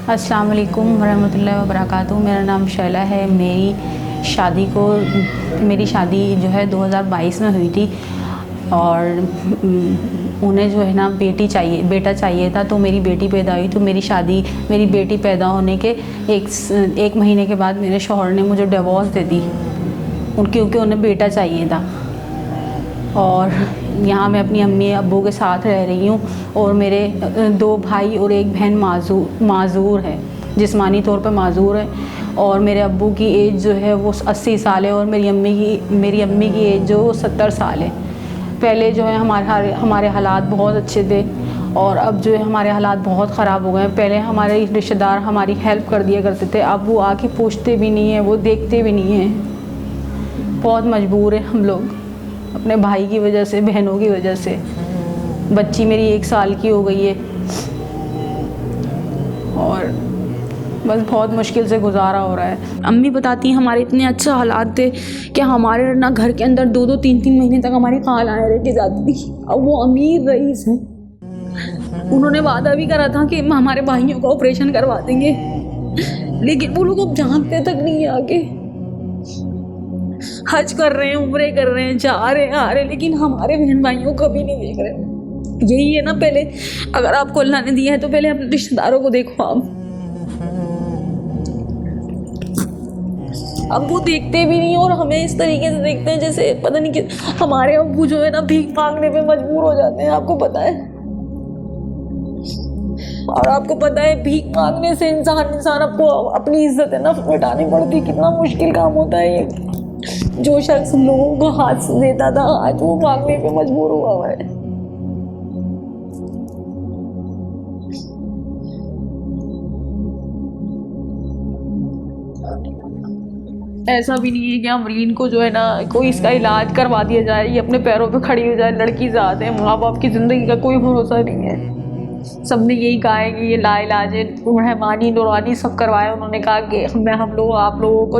अस्सलाम वालेकुम वरहमतुल्लाहि वबरकातुहू। मेरा नाम शैला है। मेरी शादी जो है 2022 में हुई थी और उन्हें जो है ना बेटा चाहिए था, तो मेरी बेटी पैदा हुई। तो मेरी बेटी पैदा होने के एक महीने के बाद मेरे शौहर ने मुझे डिवोर्स दे दी क्योंकि उन्हें बेटा चाहिए था। और यहाँ मैं अपनी अम्मी अब्बू के साथ रह रही हूँ और मेरे 2 भाई और 1 बहन माज़ूर है, जिस्मानी तौर पर माज़ूर है। और मेरे अब्बू की एज जो है वो 80 साल है और मेरी अम्मी की एज जो 70 साल है। पहले जो है हमारे हालात बहुत अच्छे थे और अब जो है हमारे हालात बहुत ख़राब हो गए हैं। पहले हमारे रिश्तेदार हमारी हेल्प कर दिया करते थे, अब वो आके पूछते भी नहीं हैं, वो देखते भी नहीं हैं। बहुत मजबूर है हम लोग अपने भाई की वजह से, बहनों की वजह से। बच्ची मेरी 1 साल की हो गई है और बस बहुत मुश्किल से गुजारा हो रहा है। अम्मी बताती हैं हमारे इतने अच्छे हालात थे कि हमारे ना घर के अंदर 2-2 3-3 महीने तक हमारी खालाएं रह के जाती थी। अब वो अमीर रईस हैं, उन्होंने वादा भी करा था कि हमारे भाइयों का ऑपरेशन करवा देंगे, लेकिन वो लोग अब जानते तक नहीं आगे। हज कर रहे हैं, उम्रे कर रहे हैं, जा रहे हैं, आ रहे हैं, लेकिन हमारे बहन भाइयों को कभी नहीं देख रहे। यही है ना, पहले अगर आपको अल्लाह ने दिया है तो पहले अपने रिश्तेदारों को देखो आप। अब वो देखते भी नहीं और हमें इस तरीके से देखते हैं जैसे पता नहीं कि हमारे अब्बू जो है ना भीख मांगने पे मजबूर हो जाते हैं, आपको पता है। और आपको पता है भीख मांगने से इंसान आपको अपनी इज्जत है ना मिटानी पड़ती। कितना मुश्किल काम होता है ये। जो शख्स लोगों को हाथ देता था आज वो मांगने पे मजबूर हुआ है। ऐसा भी नहीं है कि अमरीन को जो है ना कोई इसका इलाज करवा दिया जाए, ये अपने पैरों पे खड़ी हो जाए। लड़की ज़ात है, माँ बाप की ज़िंदगी का कोई भरोसा नहीं है। सबने यही कहा है कि ये लाइलाज रहमानी नूरानी सब करवाया। उन्होंने कहा कि हम लोग आप लोगों को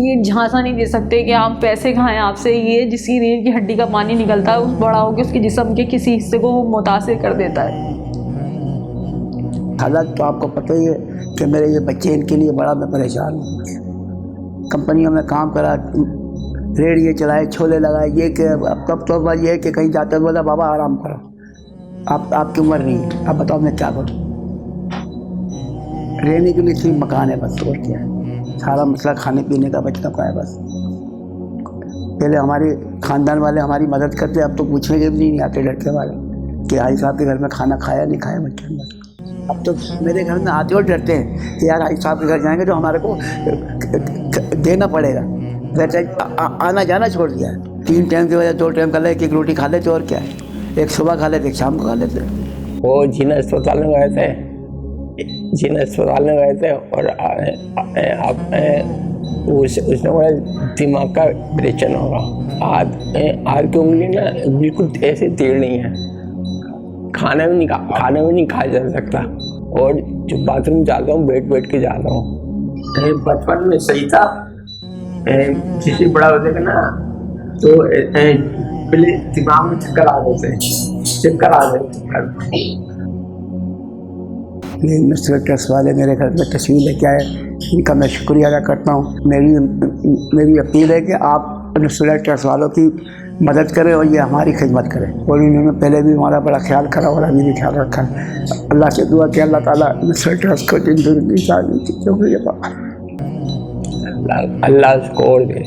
ये झांसा नहीं दे सकते कि हम पैसे खाएं आपसे। ये जिसकी रीढ़ की हड्डी का पानी निकलता है उस बड़ा होकर उसके जिस्म के किसी हिस्से को मुतासिर कर देता है। हालात तो आपको पता ही है कि मेरे ये बच्चे, इनके लिए बड़ा मैं परेशान हूँ। कंपनियों में काम करा, रेडियो चलाए, छोले लगाए, ये कि अब तब तो बात ये है कि कहीं जाते बोला बाबा आराम करो, आपकी उम्र नहीं है, अब बताओ मैं क्या करूँ। रहने के लिए सिर्फ मकान है बस, और क्या है। सारा मसला खाने पीने का बचना का है बस। पहले हमारे ख़ानदान वाले हमारी मदद करते, अब तो पूछने के भी नहीं आते, डरते वाले कि हाई साहब के घर में खाना खाया नहीं खाया बच्चे ने। अब तो मेरे घर में आते और डरते हैं कि यार हाई साहब के घर जाएंगे तो हमारे को देना पड़ेगा। वैसे आना जाना छोड़ दिया है। 3 टाइम की वजह 2 टाइम का ले, 1 रोटी खा लेते और क्या है। एक सुबह खा लेते, एक शाम को खा लेते। वो जिना अस्पताल में गए थे और उसने बोला दिमाग का ऑपरेशन होगा। हाथ की उंगली ना बिल्कुल ऐसे टेढ़ नहीं है, खाना भी नहीं खाया जा सकता। और जो बाथरूम जाता हूँ बैठ के जाता हूँ। बचपन में सही था, किसी बड़ा होते का ना तो पहले दिमाग में चक्कर आ गए। नुसरत ट्रस्ट वाले मेरे घर में तस्वीर लेके आए, इनका मैं शुक्रिया अदा करता हूँ। मेरी अपील है कि आप नुसरत ट्रस्ट वालों की मदद करें और ये हमारी खिदमत करें। और इन्होंने पहले भी हमारा बड़ा ख्याल करा और अभी भी ख्याल रखा है। अल्लाह से दुआ कि अल्लाह ताला नुसरत ट्रस्ट को जिंदगी सारी चीज़ों को ये अल्लाह को और दे।